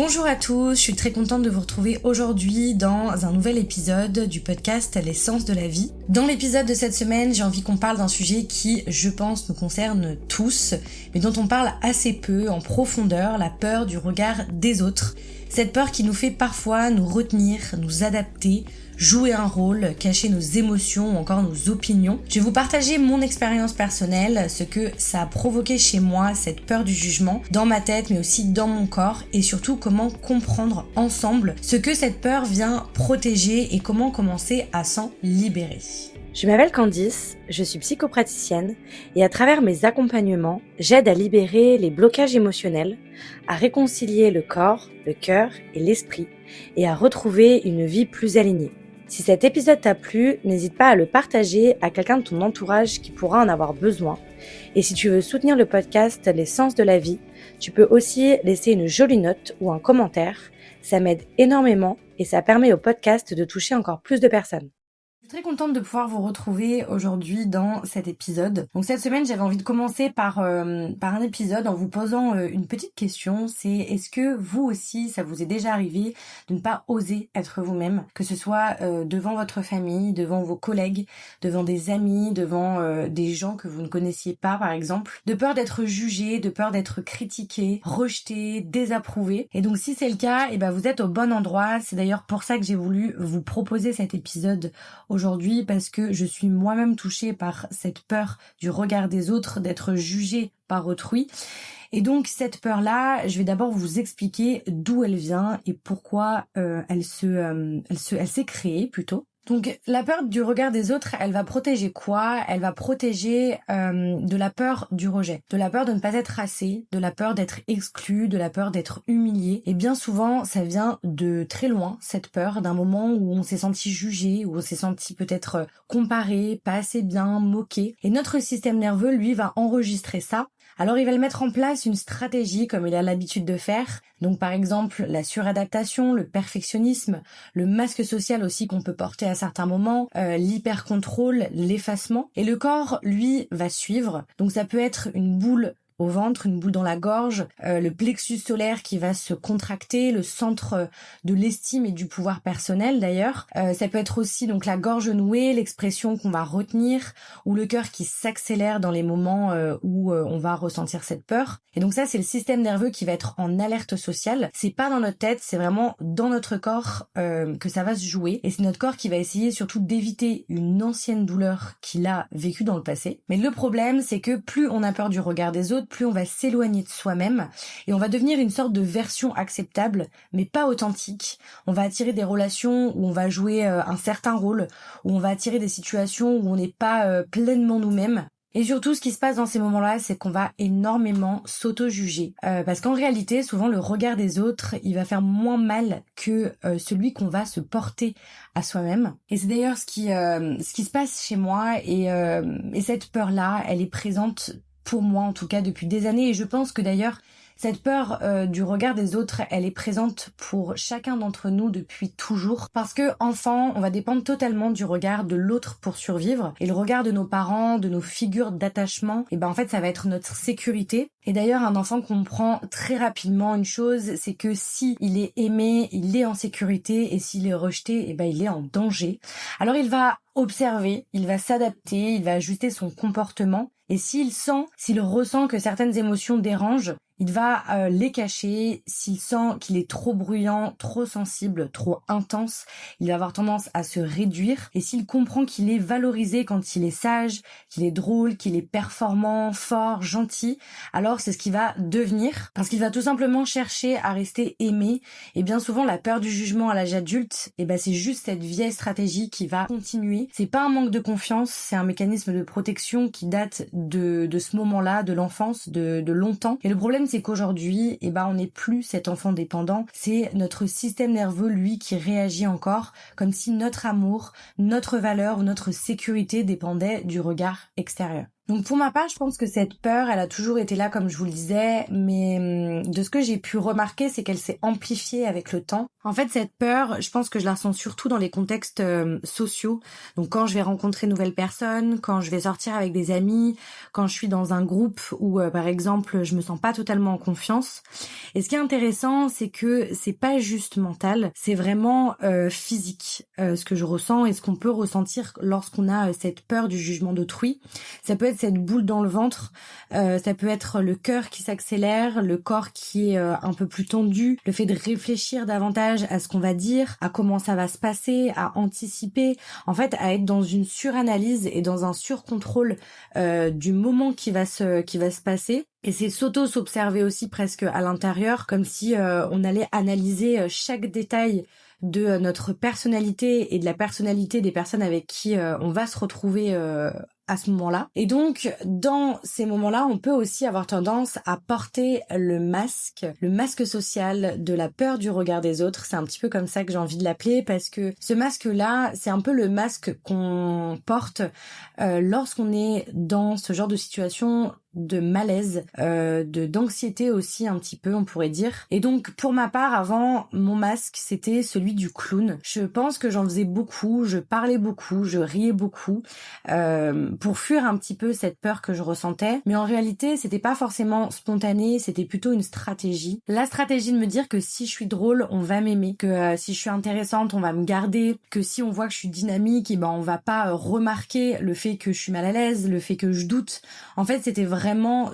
Bonjour à tous, je suis très contente de vous retrouver aujourd'hui dans un nouvel épisode du podcast L'essence de la vie. Dans l'épisode de cette semaine, j'ai envie qu'on parle d'un sujet qui, je pense, nous concerne tous, mais dont on parle assez peu, en profondeur, la peur du regard des autres. Cette peur qui nous fait parfois nous retenir, nous adapter, jouer un rôle, cacher nos émotions ou encore nos opinions. Je vais vous partager mon expérience personnelle, ce que ça a provoqué chez moi, cette peur du jugement, dans ma tête mais aussi dans mon corps, et surtout comment comprendre ensemble ce que cette peur vient protéger et comment commencer à s'en libérer. Je m'appelle Candice, je suis psychopraticienne et à travers mes accompagnements, j'aide à libérer les blocages émotionnels, à réconcilier le corps, le cœur et l'esprit et à retrouver une vie plus alignée. Si cet épisode t'a plu, n'hésite pas à le partager à quelqu'un de ton entourage qui pourra en avoir besoin. Et si tu veux soutenir le podcast L'essence de la vie, tu peux aussi laisser une jolie note ou un commentaire. Ça m'aide énormément et ça permet au podcast de toucher encore plus de personnes. Je suis très contente de pouvoir vous retrouver aujourd'hui dans cet épisode. Donc cette semaine, j'avais envie de commencer par un épisode en vous posant une petite question. C'est est-ce que vous aussi, ça vous est déjà arrivé de ne pas oser être vous-même, que ce soit devant votre famille, devant vos collègues, devant des amis, devant des gens que vous ne connaissiez pas par exemple, de peur d'être jugé, de peur d'être critiqué, rejeté, désapprouvé. Et donc si c'est le cas, vous êtes au bon endroit. C'est d'ailleurs pour ça que j'ai voulu vous proposer cet épisode aujourd'hui, parce que je suis moi-même touchée par cette peur du regard des autres, d'être jugée par autrui. Et donc cette peur-là, je vais d'abord vous expliquer d'où elle vient et pourquoi elle s'est créée plutôt. Donc la peur du regard des autres, elle va protéger quoi ? Elle va protéger de la peur du rejet, de la peur de ne pas être assez, de la peur d'être exclu, de la peur d'être humilié. Et bien souvent, ça vient de très loin, cette peur, d'un moment où on s'est senti jugé, où on s'est senti peut-être comparé, pas assez bien, moqué. Et notre système nerveux, lui, va enregistrer ça. Alors il va le mettre en place une stratégie comme il a l'habitude de faire. Donc par exemple la suradaptation, le perfectionnisme, le masque social aussi qu'on peut porter à certains moments, l'hyper-contrôle, l'effacement. Et le corps, lui, va suivre. Donc ça peut être une boule au ventre, une boule dans la gorge, le plexus solaire qui va se contracter, le centre de l'estime et du pouvoir personnel d'ailleurs. Ça peut être aussi donc la gorge nouée, l'expression qu'on va retenir, ou le cœur qui s'accélère dans les moments où on va ressentir cette peur. Et donc ça, c'est le système nerveux qui va être en alerte sociale. C'est pas dans notre tête, c'est vraiment dans notre corps que ça va se jouer. Et c'est notre corps qui va essayer surtout d'éviter une ancienne douleur qu'il a vécue dans le passé. Mais le problème, c'est que plus on a peur du regard des autres, plus on va s'éloigner de soi-même et on va devenir une sorte de version acceptable mais pas authentique. On va attirer des relations où on va jouer un certain rôle, où on va attirer des situations où on n'est pas pleinement nous-mêmes. Et surtout, ce qui se passe dans ces moments-là, c'est qu'on va énormément s'auto-juger. Parce qu'en réalité, souvent, le regard des autres, il va faire moins mal que celui qu'on va se porter à soi-même. Et c'est d'ailleurs ce qui se passe chez moi. Et cette peur-là, elle est présente pour moi en tout cas depuis des années, et je pense que d'ailleurs cette peur du regard des autres, elle est présente pour chacun d'entre nous depuis toujours, parce que enfant, on va dépendre totalement du regard de l'autre pour survivre, et le regard de nos parents, de nos figures d'attachement, et en fait ça va être notre sécurité. Et d'ailleurs un enfant comprend très rapidement une chose, c'est que si il est aimé, il est en sécurité, et s'il est rejeté, il est en danger. Alors il va observer, il va s'adapter, il va ajuster son comportement, et s'il ressent que certaines émotions dérangent, il va les cacher. S'il sent qu'il est trop bruyant, trop sensible, trop intense, il va avoir tendance à se réduire. Et s'il comprend qu'il est valorisé quand il est sage, qu'il est drôle, qu'il est performant, fort, gentil, alors c'est ce qu'il va devenir, parce qu'il va tout simplement chercher à rester aimé. Et bien souvent, la peur du jugement à l'âge adulte, c'est juste cette vieille stratégie qui va continuer. C'est pas un manque de confiance, c'est un mécanisme de protection qui date de ce moment-là, de l'enfance, de longtemps. Et le problème, c'est qu'aujourd'hui, on n'est plus cet enfant dépendant. C'est notre système nerveux, lui, qui réagit encore, comme si notre amour, notre valeur ou notre sécurité dépendait du regard extérieur. Donc pour ma part, je pense que cette peur, elle a toujours été là, comme je vous le disais, mais de ce que j'ai pu remarquer, c'est qu'elle s'est amplifiée avec le temps. En fait, cette peur, je pense que je la ressens surtout dans les contextes sociaux. Donc quand je vais rencontrer de nouvelles personnes, quand je vais sortir avec des amis, quand je suis dans un groupe où, par exemple, je me sens pas totalement en confiance. Et ce qui est intéressant, c'est que c'est pas juste mental, c'est vraiment physique, ce que je ressens et ce qu'on peut ressentir lorsqu'on a cette peur du jugement d'autrui. Ça peut être cette boule dans le ventre, ça peut être le cœur qui s'accélère, le corps qui est un peu plus tendu, le fait de réfléchir davantage à ce qu'on va dire, à comment ça va se passer, à anticiper, en fait à être dans une suranalyse et dans un surcontrôle du moment qui va se passer. Et c'est s'observer aussi presque à l'intérieur, comme si on allait analyser chaque détail de notre personnalité et de la personnalité des personnes avec qui on va se retrouver à ce moment-là. Et donc, dans ces moments-là, on peut aussi avoir tendance à porter le masque social de la peur du regard des autres. C'est un petit peu comme ça que j'ai envie de l'appeler, parce que ce masque-là, c'est un peu le masque qu'on porte lorsqu'on est dans ce genre de situation de malaise, d'anxiété aussi un petit peu, on pourrait dire. Et donc pour ma part, avant, mon masque c'était celui du clown. Je pense que j'en faisais beaucoup, je parlais beaucoup, je riais beaucoup pour fuir un petit peu cette peur que je ressentais. Mais en réalité, c'était pas forcément spontané, c'était plutôt une stratégie. La stratégie de me dire que si je suis drôle, on va m'aimer, que si je suis intéressante, on va me garder, que si on voit que je suis dynamique, et ben on va pas remarquer le fait que je suis mal à l'aise, le fait que je doute. En fait, c'était vraiment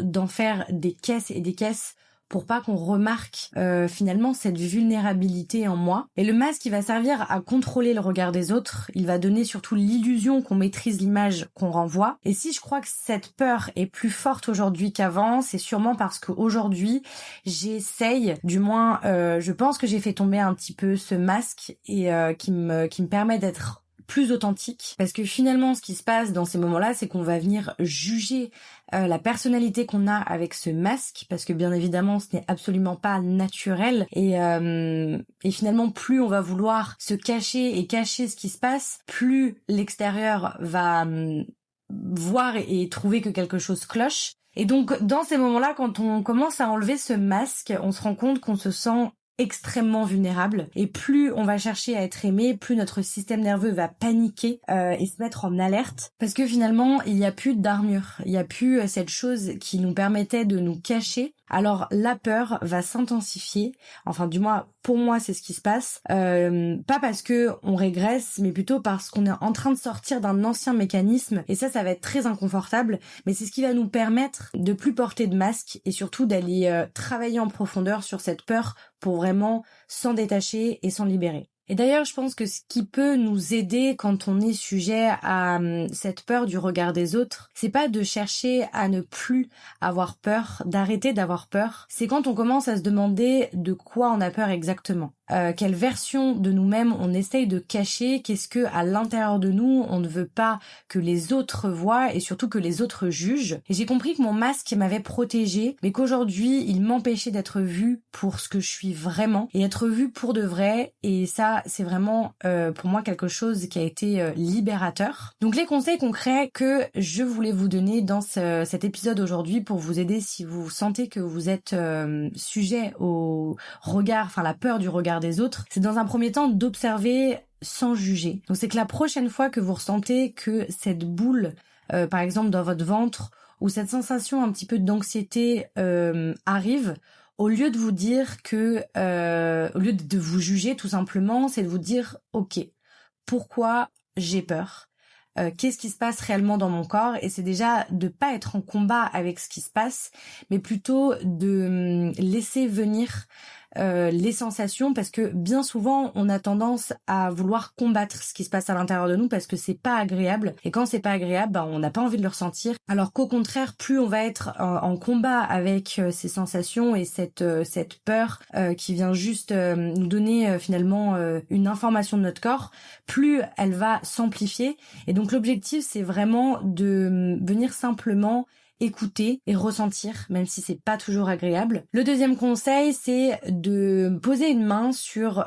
d'en faire des caisses et des caisses pour pas qu'on remarque finalement cette vulnérabilité en moi. Et le masque, il va servir à contrôler le regard des autres. Il va donner surtout l'illusion qu'on maîtrise l'image qu'on renvoie. Et si je crois que cette peur est plus forte aujourd'hui qu'avant, c'est sûrement parce qu'aujourd'hui, j'essaye, du moins, je pense que j'ai fait tomber un petit peu ce masque et qui me permet d'être plus authentique, parce que finalement ce qui se passe dans ces moments-là, c'est qu'on va venir juger la personnalité qu'on a avec ce masque, parce que bien évidemment ce n'est absolument pas naturel, et finalement plus on va vouloir se cacher et cacher ce qui se passe, plus l'extérieur va voir et trouver que quelque chose cloche. Et donc dans ces moments-là, quand on commence à enlever ce masque, on se rend compte qu'on se sent extrêmement vulnérable, et plus on va chercher à être aimé, plus notre système nerveux va paniquer et se mettre en alerte, parce que finalement il n'y a plus d'armure, il n'y a plus cette chose qui nous permettait de nous cacher. Alors la peur va s'intensifier, enfin du moins pour moi c'est ce qui se passe, pas parce que on régresse, mais plutôt parce qu'on est en train de sortir d'un ancien mécanisme, et ça va être très inconfortable, mais c'est ce qui va nous permettre de plus porter de masque et surtout d'aller travailler en profondeur sur cette peur pour vraiment s'en détacher et s'en libérer. Et d'ailleurs, je pense que ce qui peut nous aider quand on est sujet à cette peur du regard des autres, c'est pas de chercher à ne plus avoir peur, d'arrêter d'avoir peur. C'est quand on commence à se demander de quoi on a peur exactement. Quelle version de nous-mêmes on essaye de cacher, qu'est-ce que à l'intérieur de nous on ne veut pas que les autres voient et surtout que les autres jugent. Et j'ai compris que mon masque m'avait protégée, mais qu'aujourd'hui il m'empêchait d'être vue pour ce que je suis vraiment et être vue pour de vrai, et ça c'est vraiment pour moi quelque chose qui a été libérateur. Donc les conseils concrets que je voulais vous donner dans cet épisode aujourd'hui pour vous aider si vous sentez que vous êtes sujet au regard, enfin la peur du regard des autres, c'est dans un premier temps d'observer sans juger. Donc c'est que la prochaine fois que vous ressentez que cette boule, par exemple dans votre ventre, ou cette sensation un petit peu d'anxiété arrive, au lieu de vous dire que, au lieu de vous juger tout simplement, c'est de vous dire ok, pourquoi j'ai peur ? Qu'est-ce qui se passe réellement dans mon corps? Et c'est déjà de pas être en combat avec ce qui se passe, mais plutôt de laisser venir les sensations, parce que bien souvent on a tendance à vouloir combattre ce qui se passe à l'intérieur de nous parce que c'est pas agréable, et quand c'est pas agréable, on n'a pas envie de le ressentir, alors qu'au contraire plus on va être en combat avec ces sensations et cette peur qui vient juste nous donner finalement une information de notre corps, plus elle va s'amplifier. Et donc l'objectif c'est vraiment de venir simplement écouter et ressentir, même si c'est pas toujours agréable. Le deuxième conseil, c'est de poser une main sur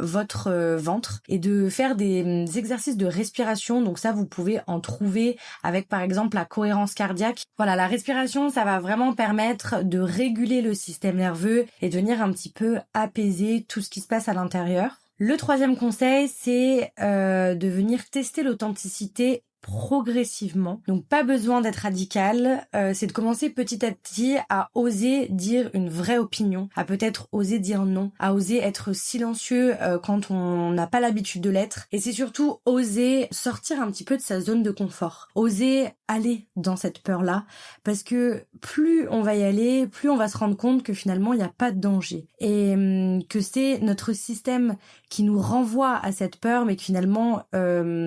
votre ventre et de faire des exercices de respiration. Donc ça, vous pouvez en trouver avec par exemple la cohérence cardiaque. Voilà, la respiration, ça va vraiment permettre de réguler le système nerveux et de venir un petit peu apaiser tout ce qui se passe à l'intérieur. Le troisième conseil, c'est de venir tester l'authenticité progressivement. Donc pas besoin d'être radical, c'est de commencer petit à petit à oser dire une vraie opinion, à peut-être oser dire non, à oser être silencieux quand on n'a pas l'habitude de l'être. Et c'est surtout oser sortir un petit peu de sa zone de confort, oser aller dans cette peur-là, parce que plus on va y aller, plus on va se rendre compte que finalement il n'y a pas de danger et que c'est notre système qui nous renvoie à cette peur, mais que finalement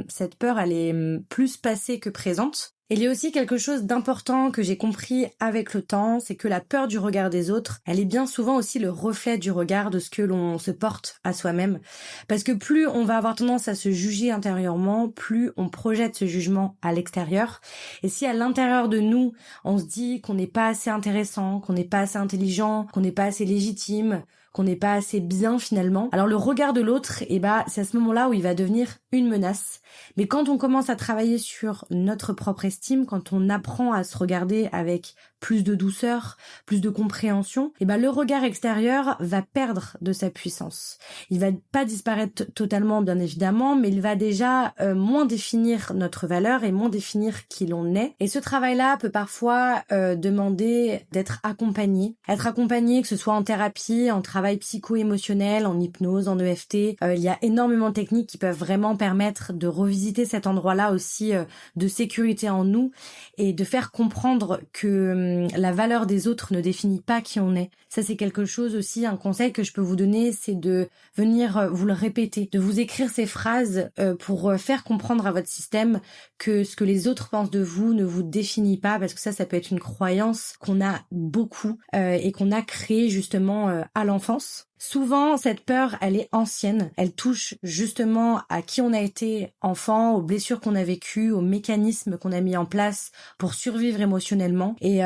cette peur elle est plus passée que présente. Et il y a aussi quelque chose d'important que j'ai compris avec le temps, c'est que la peur du regard des autres, elle est bien souvent aussi le reflet du regard de ce que l'on se porte à soi-même. Parce que plus on va avoir tendance à se juger intérieurement, plus on projette ce jugement à l'extérieur. Et si à l'intérieur de nous, on se dit qu'on n'est pas assez intéressant, qu'on n'est pas assez intelligent, qu'on n'est pas assez légitime, qu'on n'est pas assez bien finalement, alors le regard de l'autre, c'est à ce moment-là où il va devenir une menace. Mais quand on commence à travailler sur notre propre estime, quand on apprend à se regarder avec plus de douceur, plus de compréhension, le regard extérieur va perdre de sa puissance. Il va pas disparaître totalement bien évidemment, mais il va déjà moins définir notre valeur et moins définir qui l'on est. Et ce travail-là peut parfois demander d'être accompagné. Être accompagné, que ce soit en thérapie, en travail psycho-émotionnel, en hypnose, en EFT. Il y a énormément de techniques qui peuvent vraiment permettre de revisiter cet endroit-là aussi de sécurité en nous et de faire comprendre que la valeur des autres ne définit pas qui on est. Ça, c'est quelque chose aussi, un conseil que je peux vous donner, c'est de venir vous le répéter, de vous écrire ces phrases pour faire comprendre à votre système que ce que les autres pensent de vous ne vous définit pas, parce que ça peut être une croyance qu'on a beaucoup et qu'on a créée justement à l'enfance. Souvent, cette peur, elle est ancienne. Elle touche justement à qui on a été enfant, aux blessures qu'on a vécues, aux mécanismes qu'on a mis en place pour survivre émotionnellement. Et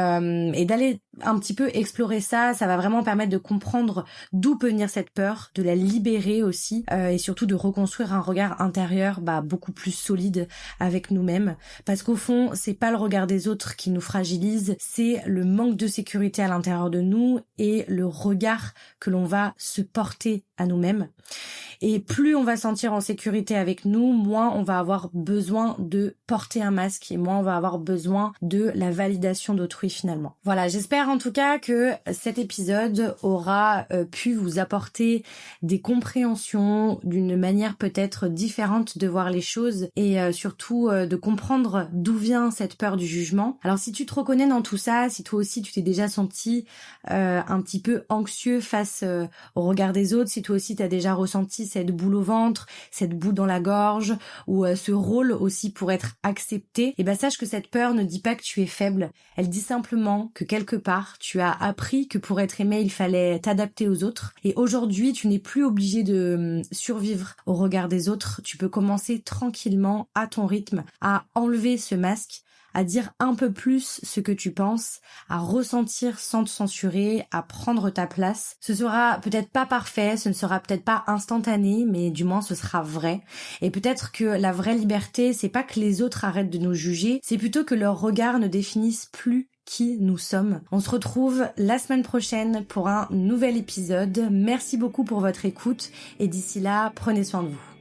d'aller un petit peu explorer ça va vraiment permettre de comprendre d'où peut venir cette peur, de la libérer aussi, et surtout de reconstruire un regard intérieur beaucoup plus solide avec nous-mêmes. Parce qu'au fond, c'est pas le regard des autres qui nous fragilise, c'est le manque de sécurité à l'intérieur de nous et le regard que l'on va se porter à nous-mêmes. Et plus on va sentir en sécurité avec nous, moins on va avoir besoin de porter un masque et moins on va avoir besoin de la validation d'autrui finalement. Voilà, j'espère en tout cas que cet épisode aura pu vous apporter des compréhensions, d'une manière peut-être différente de voir les choses et surtout de comprendre d'où vient cette peur du jugement. Alors si tu te reconnais dans tout ça, si toi aussi tu t'es déjà senti un petit peu anxieux face au regard des autres, si toi aussi t'as déjà ressenti cette boule au ventre, cette boue dans la gorge ou ce rôle aussi pour être accepté, sache que cette peur ne dit pas que tu es faible, elle dit simplement que quelque part tu as appris que pour être aimé il fallait t'adapter aux autres et aujourd'hui tu n'es plus obligé de survivre au regard des autres, tu peux commencer tranquillement à ton rythme à enlever ce masque, à dire un peu plus ce que tu penses, à ressentir sans te censurer, à prendre ta place. Ce sera peut-être pas parfait, ce ne sera peut-être pas instantané, mais du moins ce sera vrai. Et peut-être que la vraie liberté, c'est pas que les autres arrêtent de nous juger, c'est plutôt que leurs regards ne définissent plus qui nous sommes. On se retrouve la semaine prochaine pour un nouvel épisode. Merci beaucoup pour votre écoute et d'ici là, prenez soin de vous.